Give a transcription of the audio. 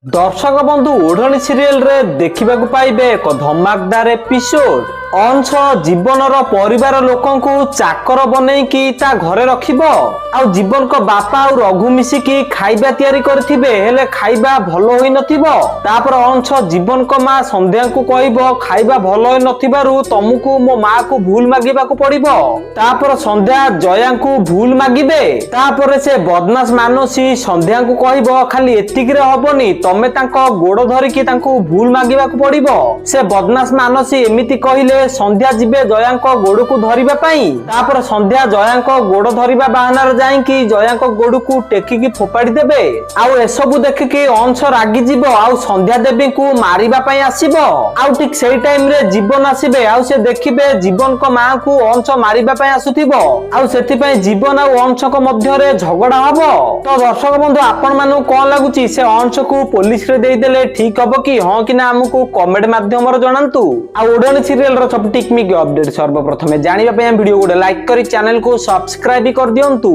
दर्शक बंधु ओढ़णी सीरियल रे देखा पाइबे एक धमाकदार एपिसोड। अंश जीवनर परिवार लोकंकु चाकर बनईकी ता घरे रखिबो आउ जीवन को बापा और रघु मिसिकी खाइबा तैयारी करथिबे हेले खाइबा भलो होई नथिबो। तापर अंश जीवन को मां संध्या को कहइबो खाइबा भलो होई नथिबारु तमको मो मां को भूल मागिबा को पड़िबो। तापर संध्या जया को भूल मागिबे। तापर से बदमाश मानसी संध्या को कहइबो खाली एतिक रे हबनी तमे तांको गोड़ धरिकी तांको भूल मागिबा को पड़िबो। से बदमाश मानसी एमिति कहिले संध्या जिबे जयांको गोड़ को धरिबा पई। तापर संध्या जयांको गोड़ धरिबा बहानार जाईकी जयांको गोड़ को टेकिकी फोपाड़ी देबे। आउ एसबु देखिकी अंश रागी जीवो आउ संध्या देवी को मारिबा पई आसीबो। आउ ठीक सेई टाइम रे जीवन आसीबे आउ से देखिबे जीवन को मां को अंश मारिबा पई आसुथिबो। आउ सेति पई जीवन आउ अंश को मध्य रे झगड़ा हबो। तो दर्शक बंधु आपण मानु कोन लागुची से अंश को पुलिस रे देई देले ठीक हबो कि हां कि ना हमकु कमेंट माध्यम रे जणांतु। आ ओडोनी सीरियल रो सब टेक्निक अपडेट सर्वप्रथमे जानिबा पई वीडियो को लाइक करी चैनल को सब्सक्राइब कर दियंतु।